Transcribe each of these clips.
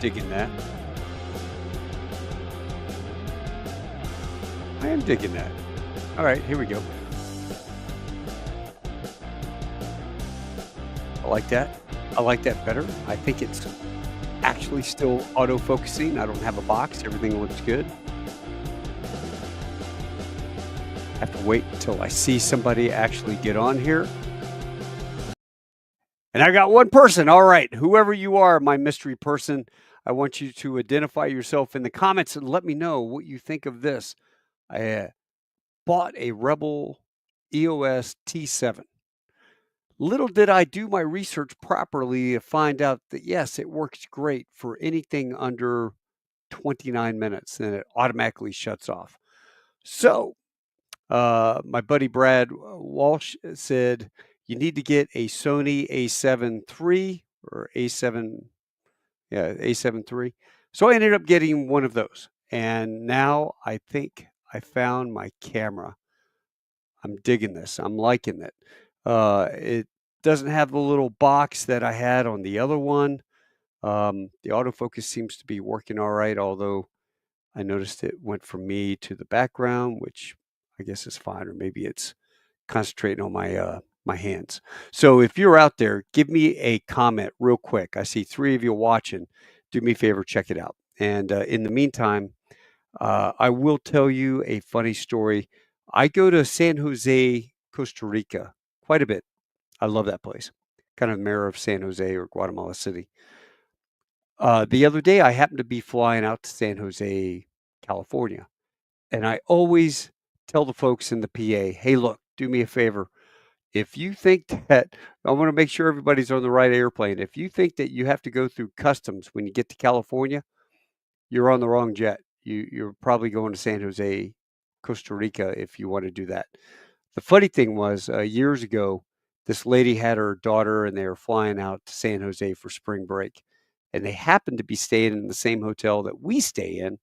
digging that. I am digging that. All right, here we go. I like that. I like that better. I think it's actually still auto-focusing. I don't have a box. Everything looks good. I have to wait until I see somebody actually get on here. And I got one person. All right, whoever you are, my mystery person, I want you to identify yourself in the comments and let me know what you think of this. I bought a Rebel EOS T7. Little did I do my research properly to find out that, yes, it works great for anything under 29 minutes, and it automatically shuts off. So my buddy Brad Walsh said, you need to get a Sony A7 III or A7, yeah, A7 III. So I ended up getting one of those. And now I think I found my camera. I'm digging this. I'm liking it. It doesn't have the little box that I had on the other one. The autofocus seems to be working all right, although I noticed it went from me to the background, which I guess is fine, or maybe it's concentrating on my hands. So if you're out there, give me a comment real quick. I see 3 of you watching. Do me a favor, check it out. And in the meantime, I will tell you a funny story. I go to San Jose, Costa Rica quite a bit. I love that place. Kind of mirror of San Jose or Guatemala City. The other day, I happened to be flying out to San Jose, California. And I always tell the folks in the PA, hey, look, do me a favor. If you think that, I want to make sure everybody's on the right airplane. If you think that you have to go through customs when you get to California, you're on the wrong jet. You're probably going to San Jose, Costa Rica, if you want to do that. The funny thing was, years ago, this lady had her daughter and they were flying out to San Jose for spring break. And they happened to be staying in the same hotel that we stay in.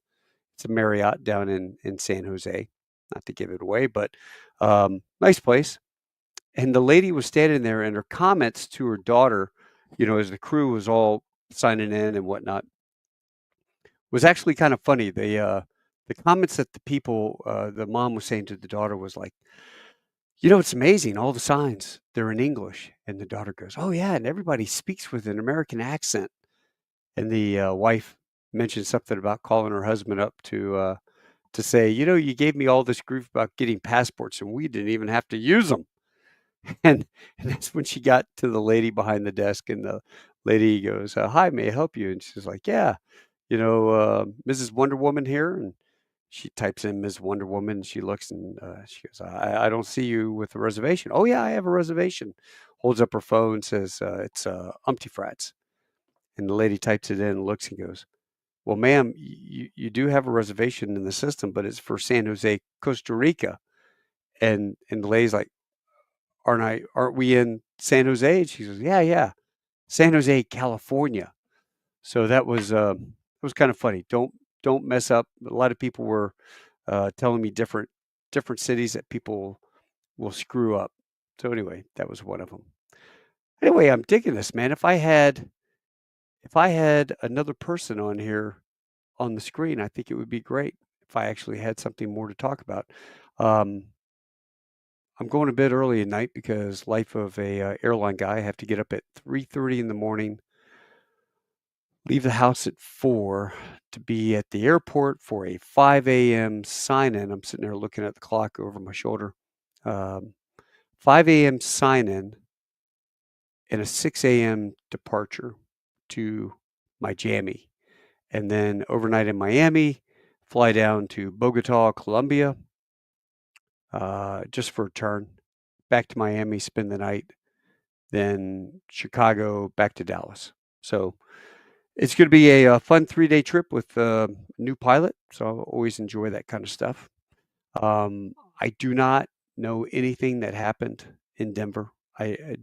It's a Marriott down in San Jose. Not to give it away, but nice place. And the lady was standing there, and her comments to her daughter, as the crew was all signing in and whatnot, was actually kind of funny. The comments that the mom was saying to the daughter was like, it's amazing, all the signs, they're in English. And the daughter goes, oh, yeah, and everybody speaks with an American accent. And the wife mentioned something about calling her husband up to say, you gave me all this grief about getting passports, and we didn't even have to use them. And that's when she got to the lady behind the desk, and the lady goes, hi, may I help you? And she's like, yeah, Mrs. Wonder Woman here. And she types in Ms. Wonder Woman. And she looks and she goes, I don't see you with a reservation. Oh, yeah, I have a reservation. Holds up her phone, says, it's Frats. And the lady types it in, looks and goes, well, ma'am, you do have a reservation in the system, but it's for San Jose, Costa Rica. And the lady's like, aren't we in San Jose? And she goes, yeah, San Jose, California. So that was kind of funny. Don't mess up. A lot of people were telling me different cities that people will screw up. So anyway, that was one of them. Anyway, I'm digging this, man. If I had another person on here on the screen, I think it would be great if I actually had something more to talk about. I'm going to bed early at night because life of a airline guy. I have to get up at 3:30 in the morning, leave the house at 4 to be at the airport for a 5 a.m. sign-in. I'm sitting there looking at the clock over my shoulder. 5 a.m. sign-in and a 6 a.m. departure to Miami. And then overnight in Miami, fly down to Bogota, Colombia, just for a turn, back to Miami, spend the night, then Chicago, back to Dallas. So it's going to be a fun 3-day trip with a new pilot. So I'll always enjoy that kind of stuff. I do not know anything that happened in Denver. They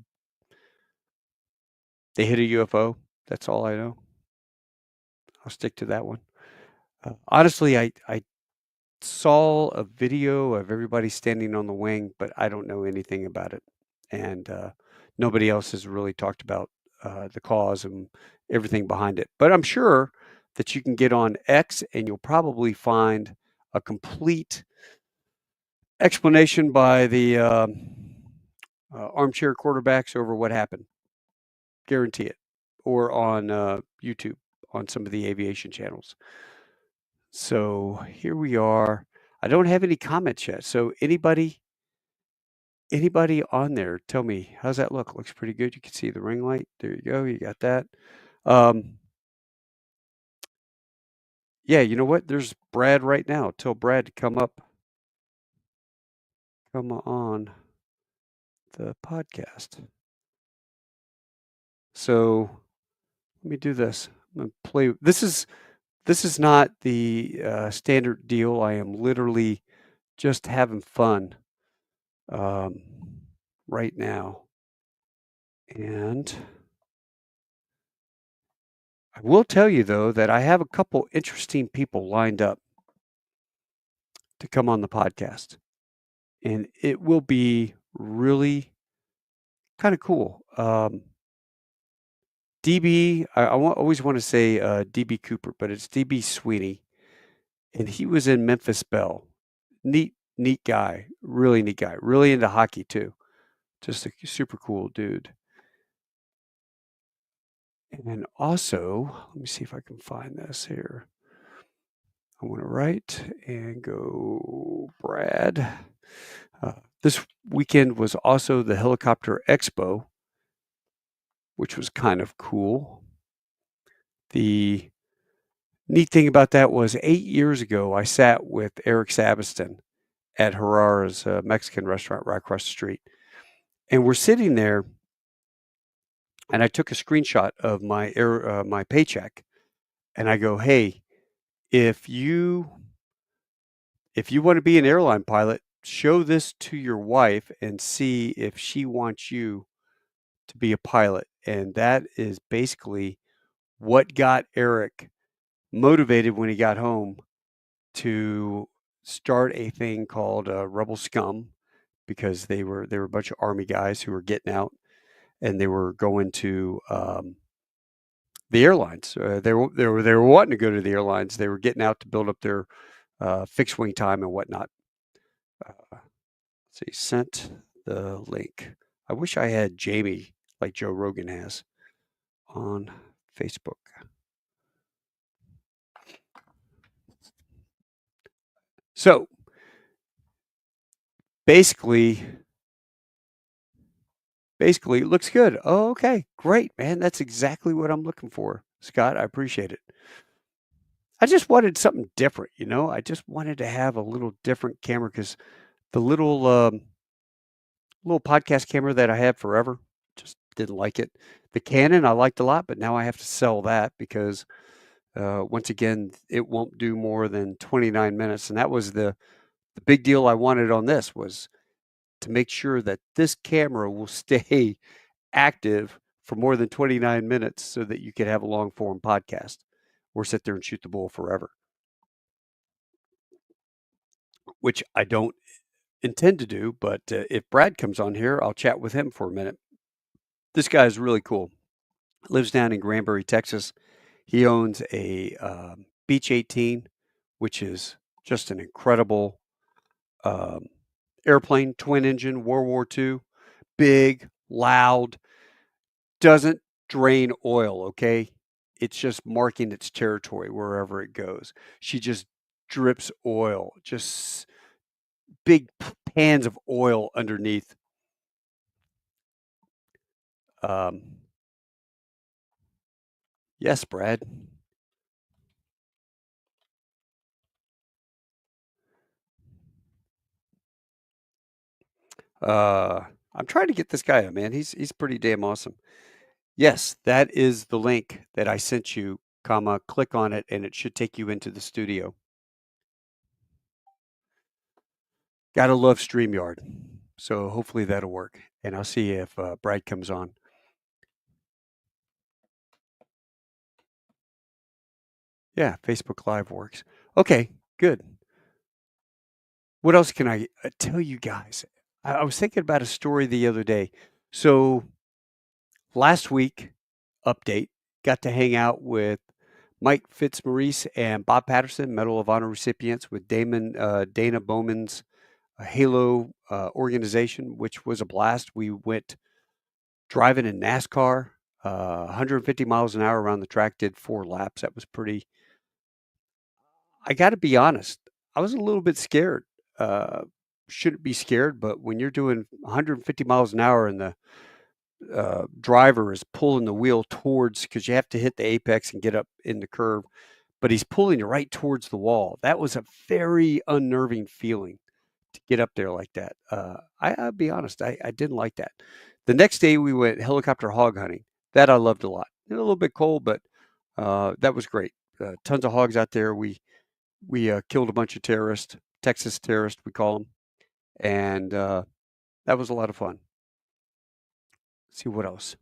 hit a UFO. That's all I know. I'll stick to that one. Honestly, I saw a video of everybody standing on the wing, but I don't know anything about it. And nobody else has really talked about the cause and everything behind it. But I'm sure that you can get on X, and you'll probably find a complete explanation by the armchair quarterbacks over what happened. Guarantee it. Or on YouTube on some of the aviation channels. So here we are. I don't have any comments yet. So anybody on there, tell me, how's that look? Looks pretty good. You can see the ring light. There you go. You got that. Yeah, you know what? There's Brad right now. Tell Brad to come on the podcast. So let me do this. I'm gonna play. This is not the standard deal. I am literally just having fun right now. And I will tell you, though, that I have a couple interesting people lined up to come on the podcast. And it will be really kind of cool. DB, always want to say DB Cooper, but it's DB Sweeney. And he was in Memphis Belle. Neat guy. Really neat guy. Really into hockey, too. Just a super cool dude. And also, let me see if I can find this here. I want to write and go Brad. This weekend was also the Helicopter Expo, which was kind of cool. The neat thing about that was 8 years ago, I sat with Eric Sabiston at Herrera's Mexican restaurant right across the street. And we're sitting there, and I took a screenshot of my paycheck, and I go, "Hey, if you want to be an airline pilot, show this to your wife and see if she wants you to be a pilot." And that is basically what got Eric motivated when he got home to start a thing called Rebel Scum, because they were a bunch of Army guys who were getting out, and they were going to the airlines. They were wanting to go to the airlines. They were getting out to build up their fixed wing time and whatnot. Let's see, sent the link. I wish I had Jamie like Joe Rogan has on Facebook. So basically it looks good. Oh, okay, great, man. That's exactly what I'm looking for, Scott. I appreciate it. I just wanted something different, you know. I just wanted to have a little different camera, because the little podcast camera that I had forever, just didn't like it. The Canon I liked a lot, but now I have to sell that because once again, it won't do more than 29 minutes. And that was the big deal I wanted on this, was to make sure that this camera will stay active for more than 29 minutes so that you could have a long form podcast or sit there and shoot the bull forever, which I don't intend to do. But if Brad comes on here, I'll chat with him for a minute. This guy is really cool. Lives down in Granbury, Texas. He owns a Beech 18, which is just an incredible airplane, twin engine, World War II, big, loud, doesn't drain oil, okay? It's just marking its territory wherever it goes. She just drips oil, just big pans of oil underneath. Yes, Brad. I'm trying to get this guy up, man. He's pretty damn awesome. Yes, that is the link that I sent you, comma, click on it, and it should take you into the studio. Gotta love StreamYard. So hopefully that'll work. And I'll see if Brad comes on. Yeah, Facebook Live works. Okay, good. What else can I tell you guys? I was thinking about a story the other day. So last week, update, got to hang out with Mike Fitzmaurice and Bob Patterson, Medal of Honor recipients with Dana Bowman's Halo organization, which was a blast. We went driving in NASCAR, 150 miles an hour around the track, did 4 laps. That was pretty. I got to be honest, I was a little bit scared. Shouldn't be scared, but when you're doing 150 miles an hour and the driver is pulling the wheel towards, because you have to hit the apex and get up in the curve, but he's pulling you right towards the wall. That was a very unnerving feeling to get up there like that. I'll be honest, I didn't like that. The next day we went helicopter hog hunting. That I loved a lot. A little bit cold, but that was great. Tons of hogs out there. We killed a bunch of terrorists, Texas terrorists, we call them. And that was a lot of fun. Let's see what else.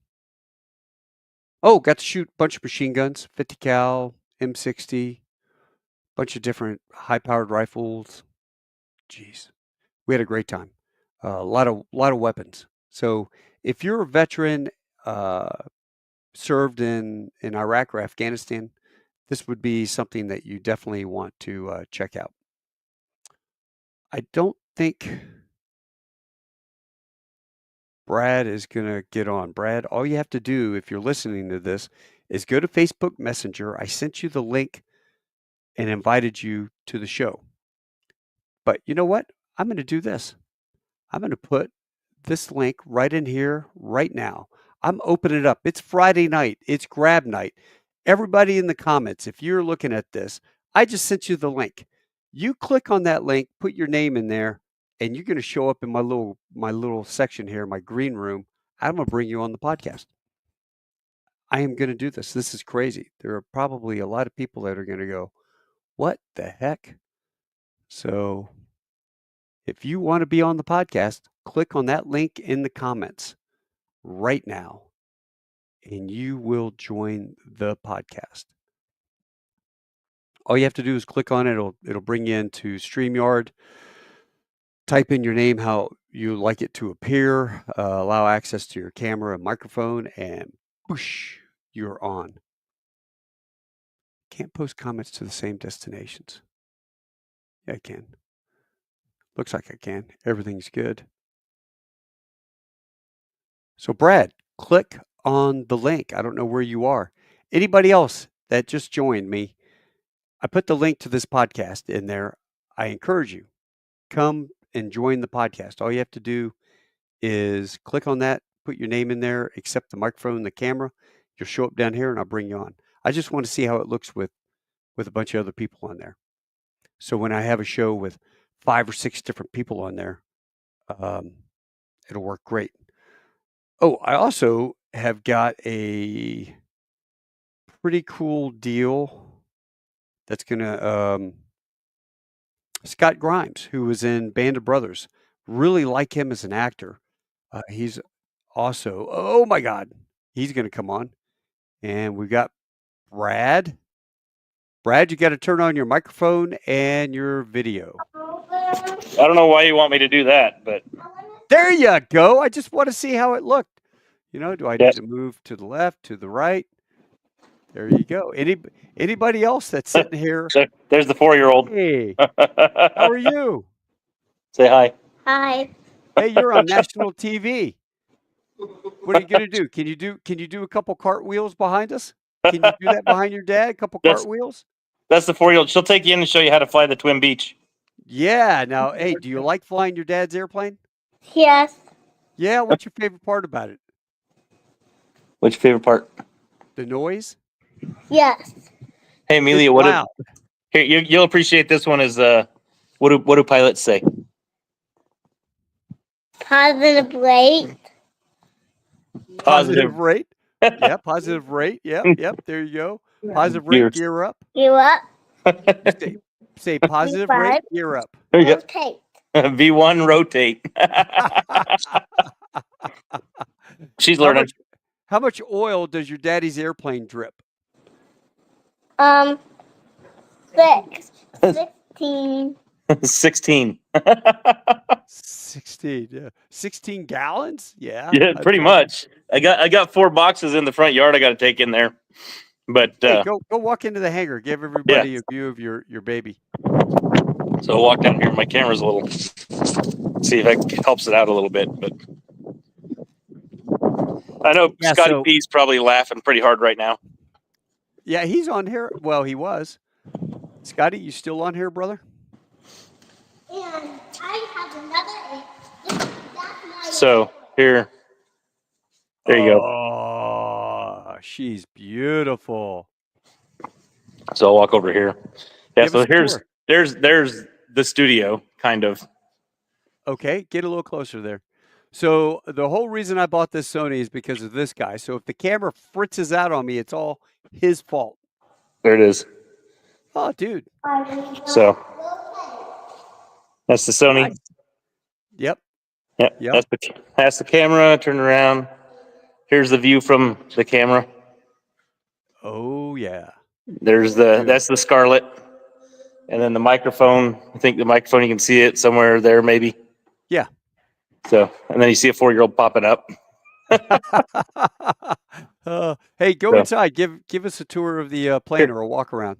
Oh, got to shoot a bunch of machine guns, 50 cal, M60, bunch of different high-powered rifles. Jeez, we had a great time. A lot of weapons. So if you're a veteran, served in Iraq or Afghanistan, this would be something that you definitely want to check out. I don't think Brad is going to get on. Brad, all you have to do if you're listening to this is go to Facebook Messenger. I sent you the link and invited you to the show. But you know what? I'm going to do this. I'm going to put this link right in here right now. I'm opening it up. It's Friday night. It's grab night. Everybody in the comments, if you're looking at this, I just sent you the link. You click on that link, put your name in there, and you're going to show up in my little section here, my green room. I'm going to bring you on the podcast. I am going to do this. This is crazy. There are probably a lot of people that are going to go, what the heck? So if you want to be on the podcast, click on that link in the comments right now, and you will join the podcast. All you have to do is click on it. It'll bring you into Streamyard. Type in your name, how you like it to appear, allow access to your camera and microphone, and whoosh, you're on. Can't post comments to the same destinations. Yeah, I can. Looks like I can. Everything's good. So Brad, click on the link. I don't know where you are. Anybody else that just joined me, I put the link to this podcast in there. I encourage you, come and join the podcast. All you have to do is click on that, put your name in there, accept the microphone and the camera. You'll show up down here and I'll bring you on. I just want to see how it looks with a bunch of other people on there. So when I have a show with 5 or 6 different people on there, it'll work great. Oh, I also have got a pretty cool deal that's going to, Scott Grimes, who was in Band of Brothers, really like him as an actor. He's also, oh my God, he's going to come on. And we've got Brad. Brad, you got to turn on your microphone and your video. I don't know why you want me to do that, but there you go. I just want to see how it looked. You know, do I need to move to the left, to the right? There you go. Anybody else that's sitting here? There's the 4-year-old. Hey, how are you? Say hi. Hi. Hey, you're on national TV. What are you going to do? Can you do a couple cartwheels behind us? Can you do that behind your dad? A couple cartwheels? That's the 4-year-old. She'll take you in and show you how to fly the Twin Beach. Yeah. Now, hey, do you like flying your dad's airplane? Yes. Yeah. What's your favorite part about it? What's your favorite part? The noise? Yes. Hey, Amelia, here you'll appreciate this one. Is what do pilots say? Positive rate. Positive rate. Yeah, positive rate. Yep. There you go. Positive rate. Gear up. Gear up. Say positive V5, rate. Gear up. There you go. Rotate. V1 rotate. She's learning. How much oil does your daddy's airplane drip? 16. 16. 16. Yeah. 16 gallons? Yeah. Yeah, pretty much. I got 4 boxes in the front yard I got to take in there. But Hey, go walk into the hangar. Give everybody a view of your baby. so I'll walk down here. My camera's a little. See if it helps it out a little bit. But I know Yeah, Scotty so- P's probably laughing pretty hard right now. Yeah, he's on here. Well, he was. Scotty, you still on here, brother? And I have another. That's my So here, there you go. Oh, she's beautiful. So I'll walk over here. Yeah. Give So us a there's tour. the studio, kind of. Okay, get a little closer there. So the whole reason I bought this Sony is because of this guy. So if the camera fritzes out on me, it's all his fault. There it is. Oh, dude. So that's the Sony. Nice. Yep. Yep. Yep. That's the camera. Turn around. Here's the view from the camera. Oh yeah. That's the Scarlet, and then the microphone. I think the microphone, you can see it somewhere there, maybe. Yeah. So, and then you see a 4-year-old popping up. Hey, go So- inside. Give us a tour of the plane or a walk around.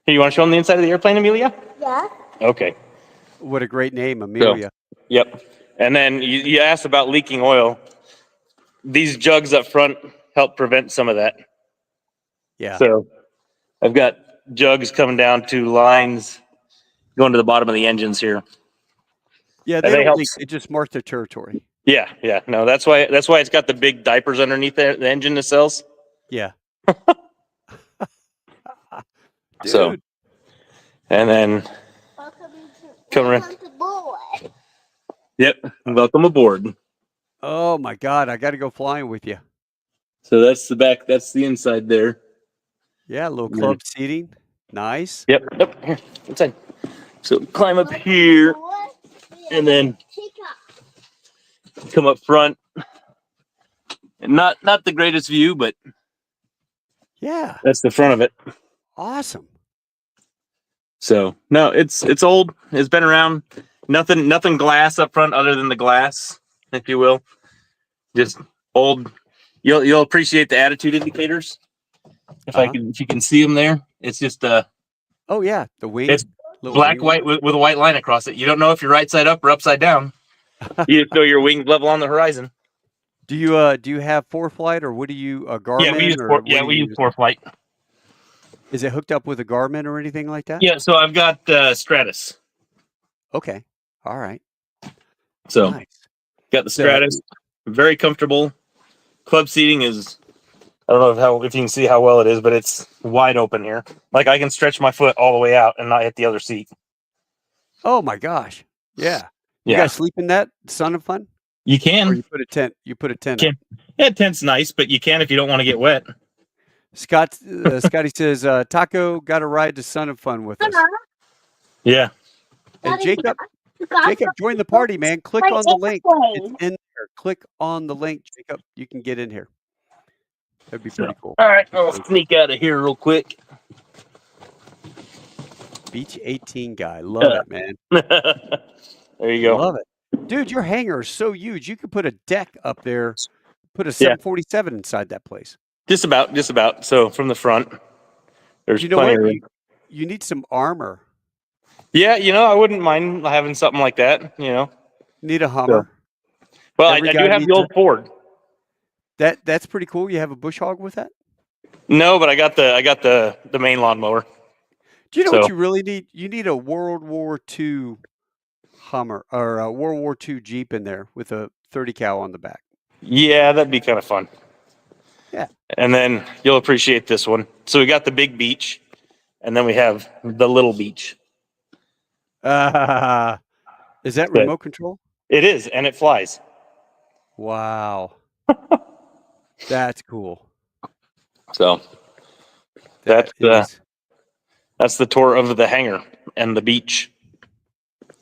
Here, you want to show them the inside of the airplane, Amelia? Yeah. Okay. What a great name, Amelia. Yep. And then you asked about leaking oil. These jugs up front help prevent some of that. Yeah. So I've got jugs coming down to lines going to the bottom of the engines here. Yeah, they they don't help- leak. They just mark their territory. Yeah, yeah. No, that's why it's got the big diapers underneath the engine nacelles. Yeah. Dude. So, and then Come around. Welcome to board. yep, welcome aboard. Oh my God, I got to go flying with you. So that's the back. That's the inside there. Yeah, a little club seating. Nice. Yep. Yep. Here, inside. So climb up here and then come up front. And not the greatest view, but Yeah. that's the front of it. Awesome. So no, it's old. It's been around. Nothing glass up front other than the glass, if you will. Just old. You'll appreciate the attitude indicators. If you can see them there, it's just Oh yeah, the wing. It's little black wing. white with a white line across it. You don't know if you're right side up or upside down. You just know your wings level on the horizon. Do you have ForeFlight or what do you Garmin? Yeah, we use or four, what do yeah you we use use? ForeFlight. Is it hooked up with a Garmin or anything like that? Yeah, so I've got Stratus. Okay. All right. So Nice. got the Stratus. Very comfortable. Club seating is. I don't know if you can see how well it is, but it's wide open here. Like I can stretch my foot all the way out and not hit the other seat. Oh my gosh. Yeah. You Yeah, guys sleep in that? Son of Fun? you Or can. you put a tent? You put a tent Can. up? Yeah, tent's nice, but you can if you don't want to get wet. Scotty says, Taco got a ride to Son of Fun with us. Yeah. And Jacob, join the party, man. Click on the link. It's in there. Click on the link, Jacob. You can get in here. That'd be pretty cool. All right, I'll sneak out of here real quick. Beach 18 guy. Love it, man. There you go. Love it. Dude, your hangar is so huge. You could put a deck up there, put a 747 inside that place. Just about. So from the front, there's You know plenty what? of room. You need some armor. Yeah, I wouldn't mind having something like that. Need a Hummer. Well, I Every do guy have needs the old Ford. That's pretty cool. You have a bush hog with that? No, but I got the main lawnmower. Do you know what So- you really need? You need a World War II Hummer or a World War II Jeep in there with a 30 cal on the back. Yeah, that'd be kind of fun. Yeah. And then you'll appreciate this one. So we got the big beach, and then we have the little beach. Is that Good. remote control? It is, and it flies. Wow. That's cool. So That That's, is that's the tour of the hangar and the beach.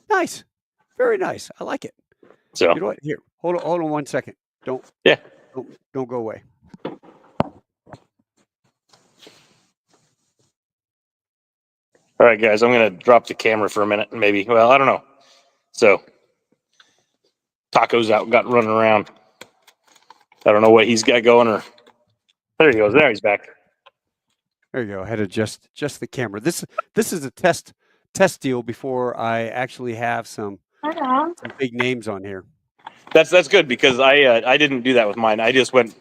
nice. Very nice. I like it. So You know what? Here, hold on 1 second. Don't go away. all right, guys, I'm gonna drop the camera for a minute, maybe. Well, I don't know. So Taco's out, got running around. I don't know what he's got going, or there he goes. There he's back. There you go. I had to just the camera. This is a test deal before I actually have some big names on here. That's good because I didn't do that with mine. I went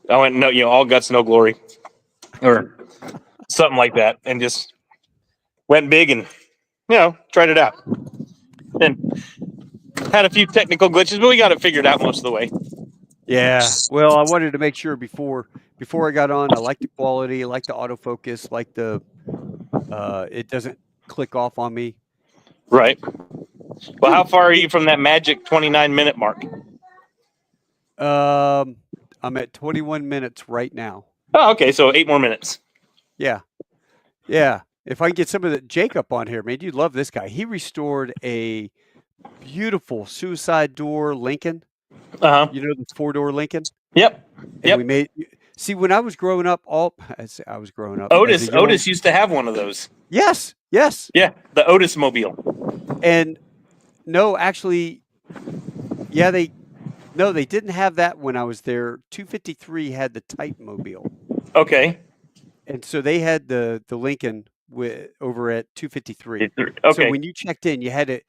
no, all guts, no glory, or something like that, and just went big and tried it out. And had a few technical glitches, but we got it figured out most of the way. Yeah. Well, I wanted to make sure before I got on. I like the quality, I like the autofocus, like the it doesn't click off on me. Right. Well, how far are you from that magic 29-minute mark? I'm at 21 minutes right now. Oh, okay. So 8 more minutes. Yeah. Yeah. If I can get some of the Jacob on here, man, you'd love this guy. He restored a beautiful suicide door Lincoln. Uh huh. You know, the 4-door Lincoln. Yep. And we made. See, when I was growing up, I was growing up. Otis used to have one of those. Yes. Yes. Yeah, the Otis mobile. And no, actually, yeah, they didn't have that when I was there. 253 had the Titan mobile. Okay. And so they had the Lincoln over at 253. Okay. So when you checked in, you had to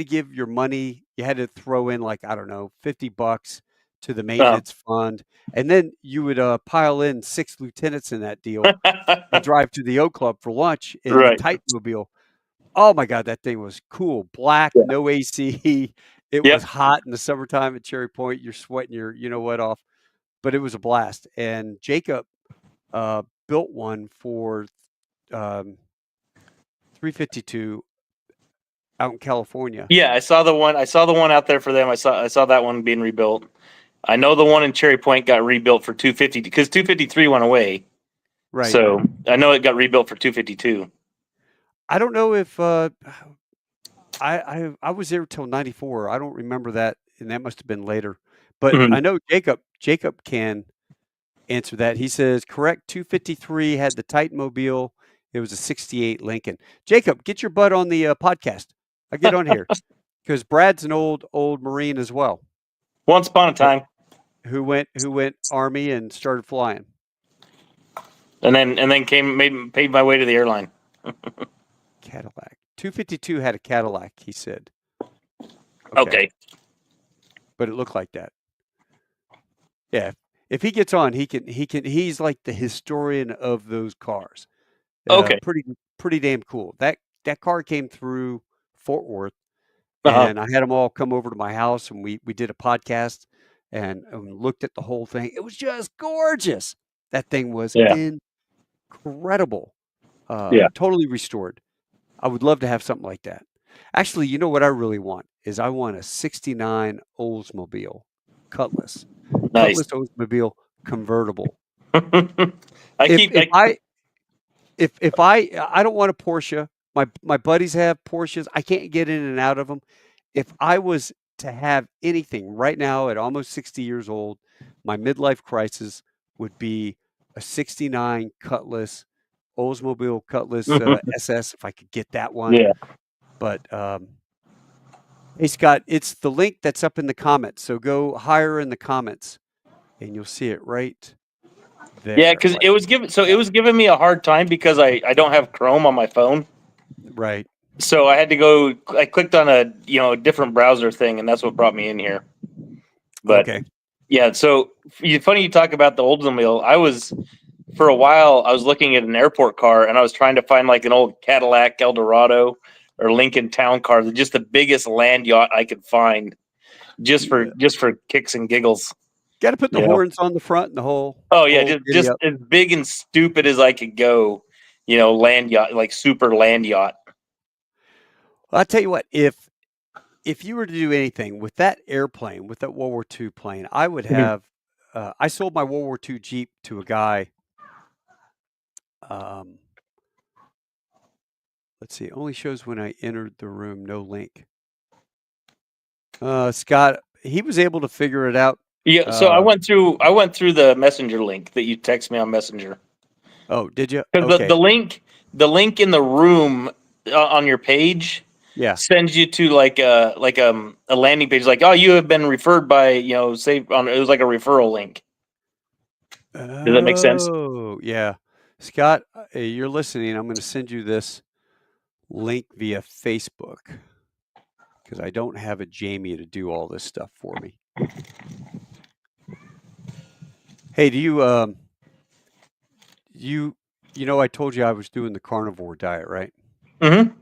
give your money. You had to throw in like, I don't know, $50 to the maintenance fund, and then you would pile in 6 lieutenants in that deal. and drive to the Oak Club for lunch in the Titan mobile. Oh my God, that thing was cool. Black, no AC. It was hot in the summertime at Cherry Point. You're sweating your you know what off, but it was a blast. And Jacob built one for 352 out in California. Yeah, I saw the one out there for them. I saw that one being rebuilt. I know the one in Cherry Point got rebuilt for 250 because 253 went away. Right. So I know it got rebuilt for 252. I don't know if I was there till 94. I don't remember that, and that must have been later. But I know Jacob can answer that. He says correct. 253 had the Titan mobile. It was a 68 Lincoln. Jacob, get your butt on the podcast. I get on here because Brad's an old Marine as well. Once upon a time, who went Army and started flying, and then paid my way to the airline. Cadillac 252 had a Cadillac. He said. Okay. But it looked like that. Yeah. If he gets on, he can. He's like the historian of those cars. Okay. Pretty damn cool. That car came through Fort Worth, and I had them all come over to my house, and we did a podcast and looked at the whole thing. It was just gorgeous. That thing was incredible. Totally restored. I would love to have something like that. Actually, you know what I really want is I want a 69 Oldsmobile Cutlass. Nice. Cutlass Oldsmobile convertible. I don't want a Porsche. My buddies have Porsches. I can't get in and out of them. If I was to have anything right now at almost 60 years old, my midlife crisis would be a 69 Cutlass, Oldsmobile Cutlass SS, if I could get that one. Yeah. But hey, Scott, it's the link that's up in the comments. So go higher in the comments, and you'll see it right there. Yeah, because it was giving me a hard time because I don't have Chrome on my phone. Right. So I had to go. I clicked on a different browser thing, and that's what brought me in here. But yeah, so funny you talk about the Oldsmobile. For a while I was looking at an airport car, and I was trying to find like an old Cadillac Eldorado or Lincoln Town Car, just the biggest land yacht I could find, just for kicks and giggles. Got to put the horns on the front and the whole. Oh yeah, just as big and stupid as I could go. Land yacht, like super land yacht. Well, I'll tell you what, if you were to do anything with that airplane, with that World War II plane, I would have. I sold my World War II Jeep to a guy. Let's see. It only shows when I entered the room. No link. Scott, he was able to figure it out. Yeah. So I went through the Messenger link that you text me on Messenger. Oh, did you? Because the link in the room on your page, sends you to like a landing page, like, oh, you have been referred by it was like a referral link. Does that make sense? Oh, yeah. Scott, you're listening. I'm going to send you this link via Facebook because I don't have a Jamie to do all this stuff for me. Hey, do you I told you I was doing the carnivore diet, right? Mm-hmm.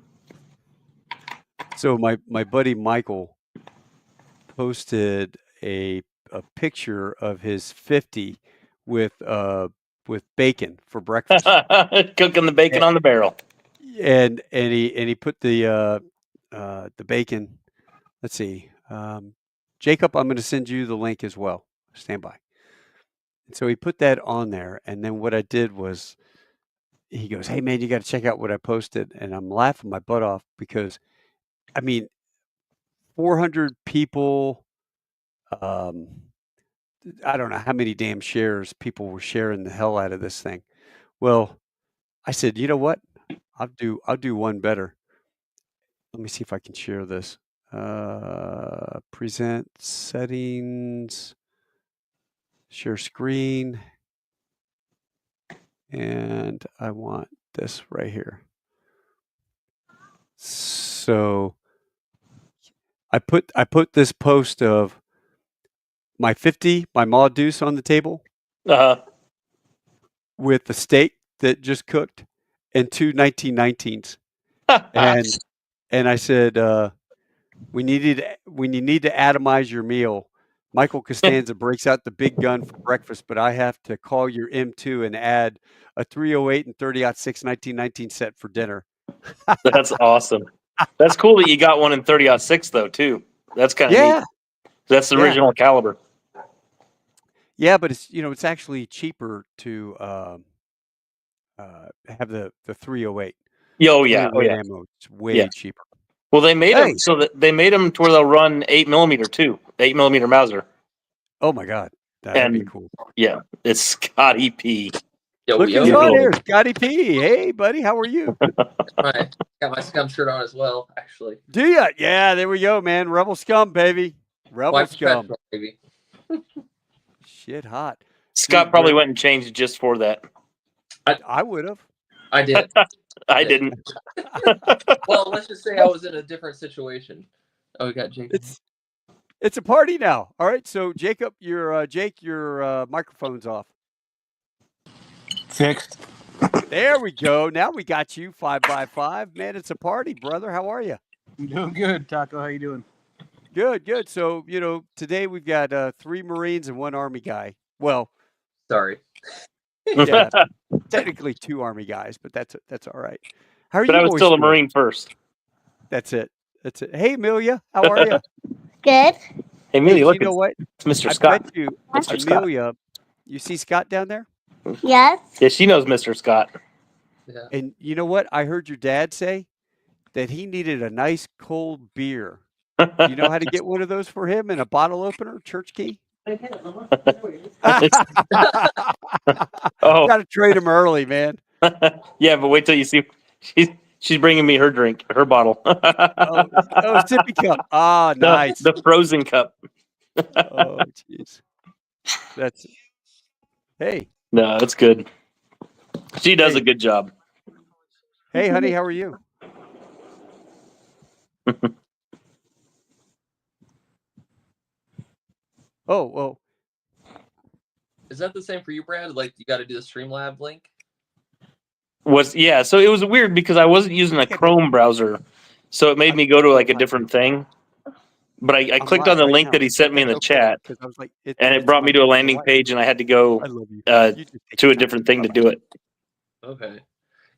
So my buddy Michael posted a picture of his 50 with bacon for breakfast. Cooking the bacon on the barrel. And he put the bacon. Let's see, Jacob, I'm going to send you the link as well. Stand by. And so he put that on there, and then what I did was, he goes, "Hey man, you got to check out what I posted," and I'm laughing my butt off because, I mean, 400 people. I don't know how many damn shares people were sharing the hell out of this thing. Well, I said, you know what? I'll do one better. Let me see if I can share this. Present settings, share screen, and I want this right here. So I put this post of my 50, my Ma Deuce on the table with the steak that just cooked and two 1919s. And I said, when you need to atomize your meal, Michael Costanza breaks out the big gun for breakfast, but I have to call your M2 and add a 308 and 30-06 1919 set for dinner. That's awesome. That's cool that you got one in 30-06 though too. That's kind of neat. That's the original caliber. Yeah, but it's actually cheaper to have the 308. Oh yeah, ammo. It's way cheaper. Well, they made them so that they made them to where they'll run 8mm too, 8mm Mauser. Oh my God, that'd be cool. Yeah, it's Scotty P. Look who's on here, Scotty P. Hey, buddy, how are you? Right. Got my scum shirt on as well, actually. Do ya? Yeah, there we go, man. Rebel scum, baby. Rebel scum. Baby. Shit hot. Scott probably went and changed just for that. I would have. I did. I didn't. Well, let's just say I was in a different situation. Oh, we got Jake. It's a party now. All right, so Jacob, your microphone's off. Fixed. There we go. Now we got you 5x5. Man, it's a party, brother. How are you? I'm doing good, Taco. How you doing? Good. So, today we've got 3 Marines and 1 Army guy. Well, sorry. Yeah, technically 2 Army guys, but that's all right. How are you? But I was still a Marine first. That's it. Hey, Amelia, how are you? Good. Hey, Amelia, look, you know what? It's Mr. I Scott. bet you, Mr. Amelia, Scott. You see Scott down there? Yes. Yeah, she knows Mr. Scott. Yeah. And you know what? I heard your dad say that he needed a nice cold beer. Do you know how to get one of those for him and a bottle opener, church key? Oh, got to trade him early, man. Yeah, but wait till you see. She's bringing me her drink, her bottle. Sippy cup. Ah, nice. The frozen cup. Oh, jeez. Hey. No, it's good. She does a good job. Hey, honey, how are you? Oh, well. Is that the same for you, Brad? Like, you got to do the Streamlab link? So it was weird because I wasn't using a Chrome browser, so it made me go to like a different thing. But I clicked on the link that he sent me in the chat, and it brought me to a landing page, and I had to go to a different thing to do it. Okay.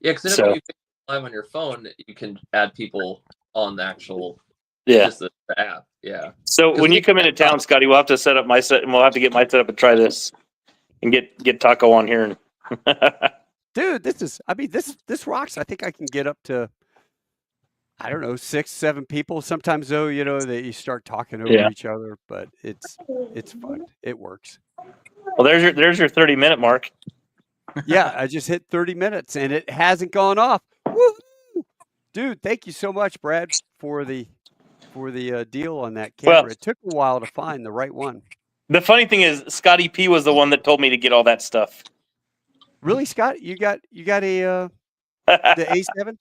Yeah, because then if you live on your phone, you can add people on the actual just the app. Yeah. So when you come into town, Scotty, we'll have to set up my set, and we'll have to get my setup and try this, and get Taco on here. Dude, this rocks. I think I can get up to, I don't know, 6, 7 people. Sometimes though, that you start talking over each other, but it's fun. It works. Well, there's your 30-minute mark. Yeah, I just hit 30 minutes and it hasn't gone off. Woo-hoo! Dude, thank you so much, Brad, for the deal on that camera. Well, it took a while to find the right one. The funny thing is, Scotty P was the one that told me to get all that stuff. Really, Scott? You got a the A7?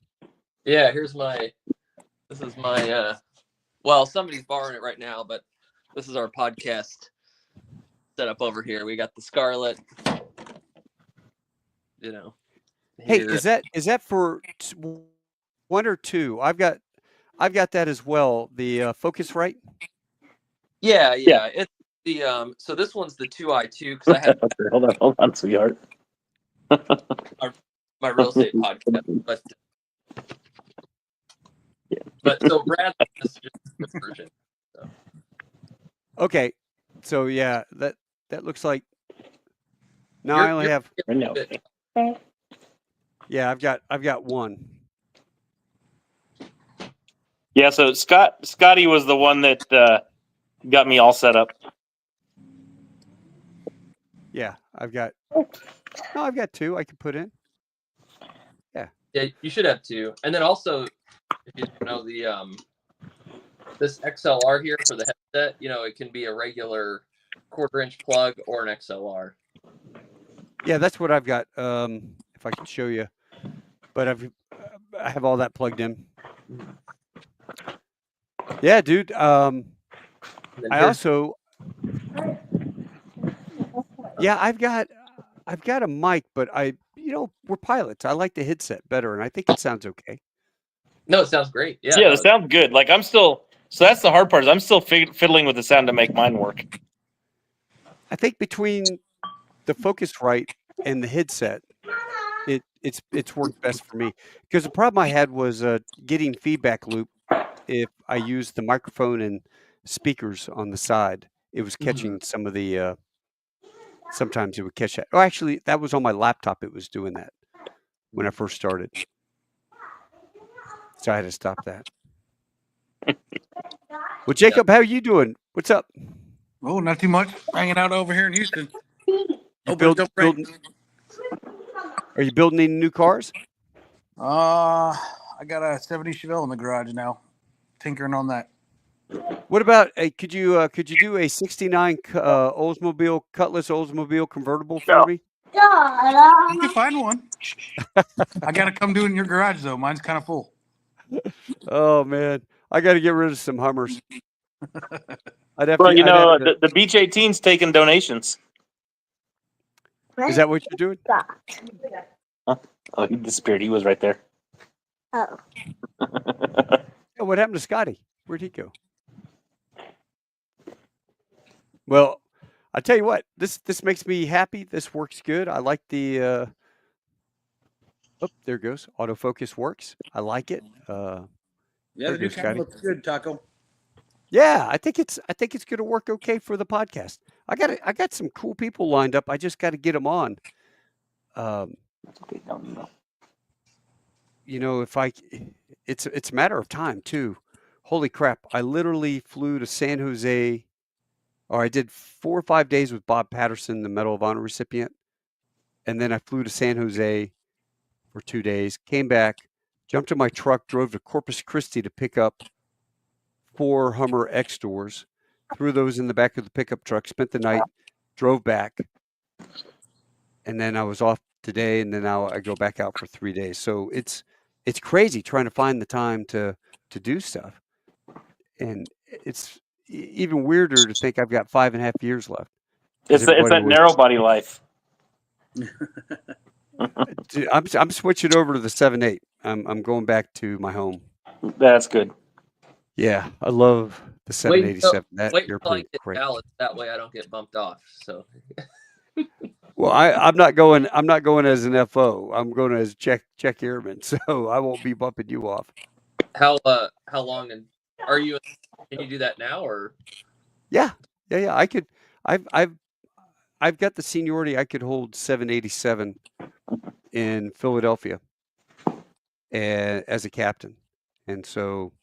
Yeah, here's my. This is my. Well, somebody's borrowing it right now, but this is our podcast setup over here. We got the Scarlett. Hey, Here. is that for one or two? I've got that as well. The Focusrite. Yeah. It's the So this one's the 2i2 because I had hold on, sweetheart. my real estate podcast, but so Brad is just this version. So. Okay, so yeah, that looks like. No, You're- I only you're- have. No. Yeah, I've got one. Yeah, so Scotty was the one that got me all set up. Yeah, I've got two I can put in. Yeah, you should have two, and then also, if you don't know this XLR here for the headset, it can be a regular 1/4-inch plug or an XLR. Yeah, that's what I've got. If I can show you, but I have all that plugged in. Yeah, dude. I also. Yeah, I've got a mic, but we're pilots. I like the headset better, and I think it sounds okay. No, it sounds great. Yeah, it sounds good. Like so that's the hard part. Is I'm still fiddling with the sound to make mine work. I think between the Focusrite and the headset, it's worked best for me. Because the problem I had was getting feedback loop. If I used the microphone and speakers on the side, it was catching some of the. Sometimes it would catch that. Oh, actually, that was on my laptop. It was doing that when I first started. So I had to stop that. Well, Jacob, how are you doing? What's up? Oh, not too much. Hanging out over here in Houston. Are you building any new cars? I got a 70 Chevelle in the garage now. Tinkering on that. What about could you do a 69 Oldsmobile Cutlass Oldsmobile convertible for me? You can find one. I got to come do it in your garage though. Mine's kind of full. Oh man, I got to get rid of some Hummers. The Beach 18's taking donations. Is that what you're doing? Huh? Oh, he disappeared. He was right there. Oh. Yeah, what happened to Scotty? Where'd he go? Well, I tell you what, this makes me happy. This works good. I like the. Oh, there it goes. Autofocus works. I like it. Yeah, the new camera looks good, Taco. Yeah, I think it's going to work okay for the podcast. I got some cool people lined up. I just got to get them on. It's a matter of time too. Holy crap! I literally flew to San Jose, or I did 4 or 5 days with Bob Patterson, the Medal of Honor recipient, and then I flew to San Jose for 2 days. Came back, jumped in my truck, drove to Corpus Christi to pick up 4 Hummer X doors, threw those in the back of the pickup truck, spent the night, drove back, and then I was off today, and then now I go back out for 3 days. So it's crazy trying to find the time to do stuff, and it's even weirder to think I've got 5.5 years left. It's that narrow body life. Dude, I'm switching over to the 7.8. I'm going back to my home. That's good. Yeah, I love the 787. Wait until I get Dallas. That way I don't get bumped off. So. Well, I'm not going as an FO. I'm going as check airman, so I won't be bumping you off. How long are you? Can you do that now or? Yeah. I could. I've got the seniority. I could hold 787 in Philadelphia, as a captain, and so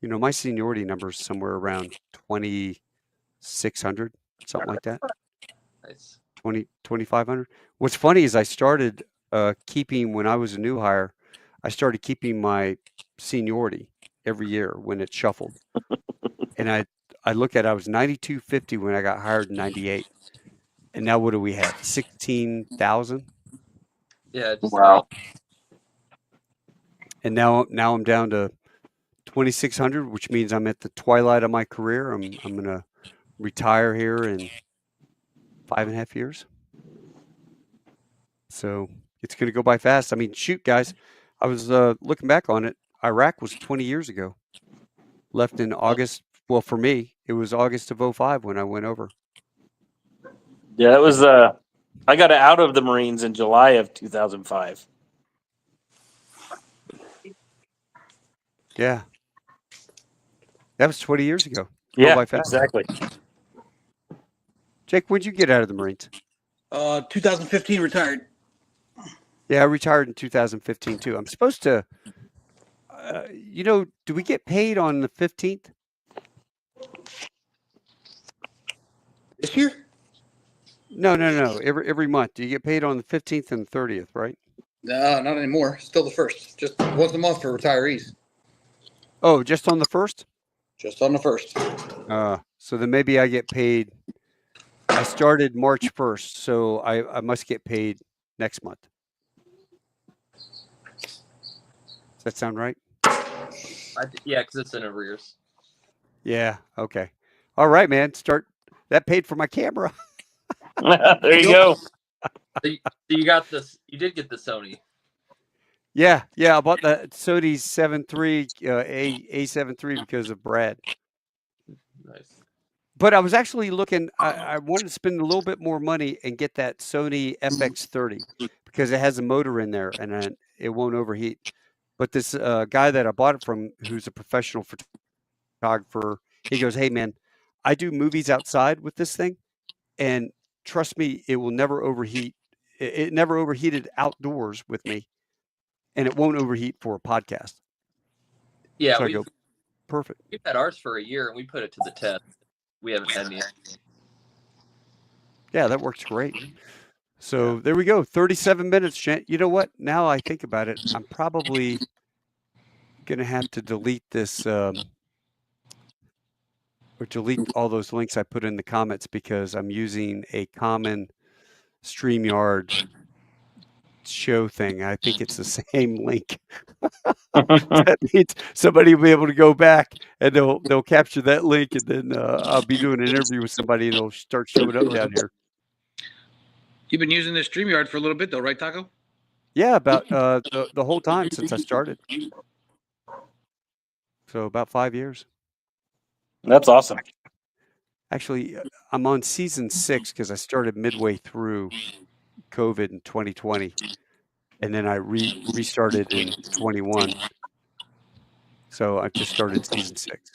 my seniority number is somewhere around 2,600, something like that. Nice. 2,500. What's funny is I started keeping, when I was a new hire, I started keeping my seniority every year when it shuffled. And I look at it, I was 9250 when I got hired in 98. And now what do we have? 16,000? Yeah. Just Wow. And now I'm down to 2,600, which means I'm at the twilight of my career. I'm gonna retire here in 5.5 years. So it's gonna go by fast. I mean, shoot, guys, I was looking back on it. Iraq was 20 years ago. Left in August. Well, for me, it was August of 05 when I went over. Yeah, that was I got out of the Marines in July of 2005. Yeah. That was 20 years ago. Go Yeah, by fast. exactly. Jake, when'd you get out of the Marines? 2015 retired. Yeah, I retired in 2015 too. I'm supposed to, do we get paid on the 15th? This year? No. Every month. Do you get paid on the 15th and the 30th, right? No, not anymore. Still the first. Just once a month for retirees. Oh, just on the 1st? Just on the first. So then maybe I get paid. I started March 1st, so I must get paid next month. Does that sound right? Yeah, because it's in arrears. Yeah. Okay. All right, man. That paid for my camera. There you go. So you got this. You did get the Sony. Yeah. I bought the Sony 7.3 A7 III because of Brad. Nice. But I was actually looking. I wanted to spend a little bit more money and get that Sony FX30 because it has a motor in there and it won't overheat. But this guy that I bought it from, who's a professional photographer, he goes, "Hey man, I do movies outside with this thing, and trust me, it will never overheat. It never overheated outdoors with me, and it won't overheat for a podcast." Yeah, So I go, perfect. we've had ours for a year and we put it to the test. We haven't had any. Yeah, that works great. So there we go. 37 minutes, Shant. You know what? Now I think about it, I'm probably going to have to delete this or delete all those links I put in the comments because I'm using a common Streamyard show thing. I think it's the same link. That means somebody will be able to go back and they'll capture that link, and then I'll be doing an interview with somebody and it'll start showing up down here. You've been using this StreamYard for a little bit, though, right, Taco? Yeah, about the whole time since I started. So about 5 years. That's awesome. Actually, I'm on season 6 because I started midway through COVID in 2020, and then I restarted in 21. So I just started season 6.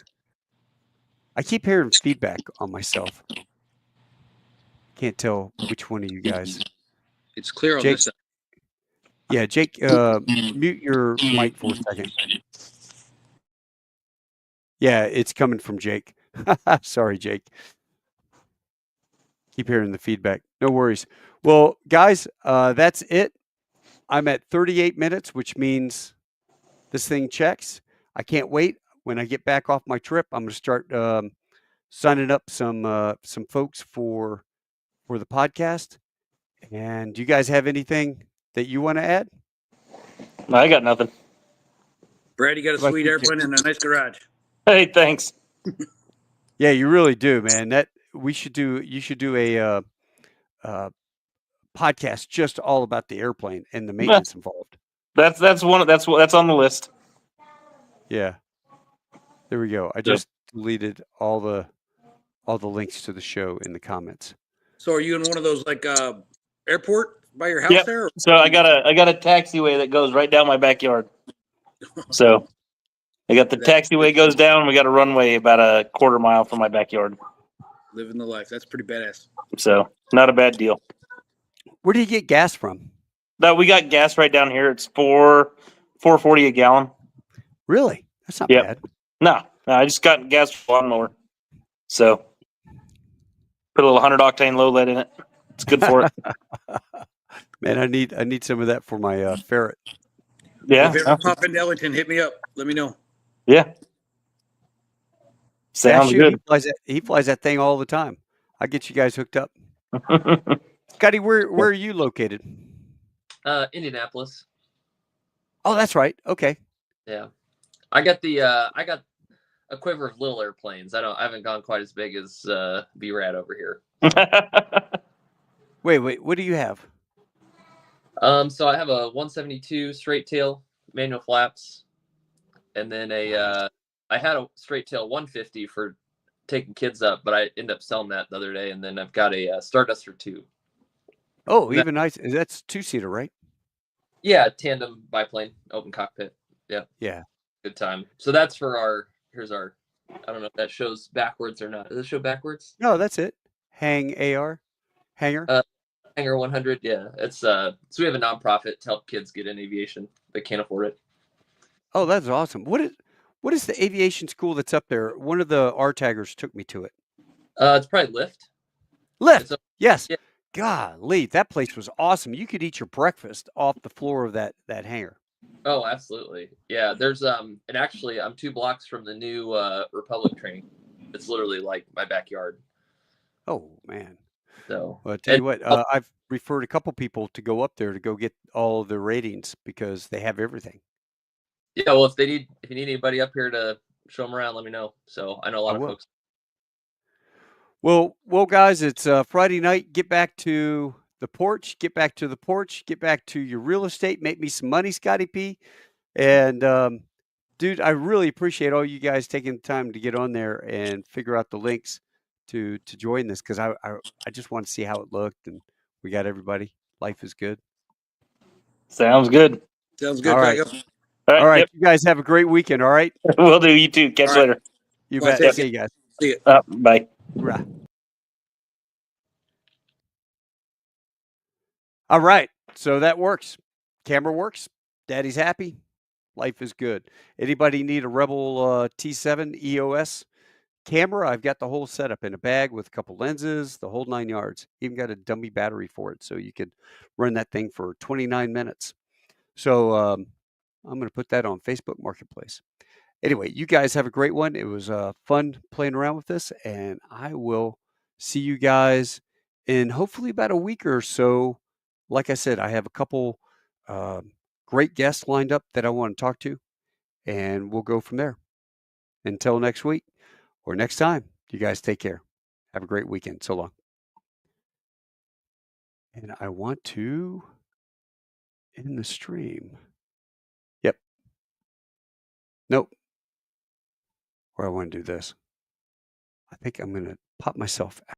I keep hearing feedback on myself. Can't tell which one of you guys. It's clear on Jake, this side. Yeah, Jake, mute your mic for a second. Yeah, it's coming from Jake. Sorry, Jake. Keep hearing the feedback. No worries. Well, guys, that's it. I'm at 38 minutes, which means this thing checks. I can't wait. When I get back off my trip, I'm going to start signing up some folks for the podcast. And do you guys have anything that you want to add? No, I got nothing. Brad, you got a Like sweet you, airplane and a nice garage. Hey, thanks. Yeah, you really do, man. You should do a podcast just all about the airplane and the maintenance involved. That's on the list. Yeah. There we go. I just deleted all the links to the show in the comments. So are you in one of those like airport by your house there? Or? So I got a taxiway that goes right down my backyard. So I got the taxiway goes down. We got a runway about a quarter mile from my backyard. Living the life. That's pretty badass. So not a bad deal. Where do you get gas from? No, we got gas right down here. It's $4.40 a gallon. Really? That's not Yep. bad. No, I just got gas for lawnmower. So put a little 100 octane low lead in it. It's good for it. Man, I need some of that for my ferret. Yeah. If you ever pop into Ellington, hit me up. Let me know. Yeah. Sounds good. He flies that thing all the time. I'll get you guys hooked up. Scotty, where are you located? Indianapolis. Oh, that's right. Okay. Yeah, I got a quiver of little airplanes. I haven't gone quite as big as B-Rad over here. Wait. What do you have? So I have a 172 straight tail manual flaps, and then I had a straight tail 150 for taking kids up, but I ended up selling that the other day, and then I've got a Starduster 2. Oh, And that- even nice. That's 2-seater, right? Yeah, tandem biplane, open cockpit. Yeah, Yeah. good time. So that's for here's our. I don't know if that shows backwards or not. Does it show backwards? No, that's it. Hanger. Hanger 100. Yeah, it's so we have a nonprofit to help kids get in aviation that can't afford it. Oh, that's awesome. What is the aviation school that's up there? One of the R-taggers took me to it. It's probably Lyft. Lift. It's Yes. yeah. Golly, that place was awesome. You could eat your breakfast off the floor of that hangar. Oh, absolutely. Yeah, there's and actually I'm 2 blocks from the new Republic training. It's literally like my backyard. Oh man. So Well, I tell you what, I've referred a couple people to go up there to go get all of their ratings because they have everything. yeah, well, if you need anybody up here to show them around, let me know. So I know a lot I of will. folks. Well, guys, it's Friday night. Get back to the porch. Get back to the porch. Get back to your real estate. Make me some money, Scotty P. And dude, I really appreciate all you guys taking the time to get on there and figure out the links to join this because I just want to see how it looked, and we got everybody. Life is good. Sounds good. Sounds good, All right. Fago. All right. Yep. You guys have a great weekend. All right. We'll do. You too. Catch you All right. later. You Well, bet. take See you guys. See you. Bye. Rah. All right. So that works. Camera works. Daddy's happy. Life is good. Anybody need a Rebel T7 EOS camera? I've got the whole setup in a bag with a couple lenses, the whole 9 yards. Even got a dummy battery for it, so you could run that thing for 29 minutes. So I'm going to put that on Facebook Marketplace. Anyway, you guys have a great one. It was fun playing around with this, and I will see you guys in hopefully about a week or so. Like I said, I have a couple great guests lined up that I want to talk to, and we'll go from there. Until next week or next time, you guys take care. Have a great weekend. So long. And I want to end the stream. Yep. Nope. Or I want to do this. I think I'm going to pop myself out.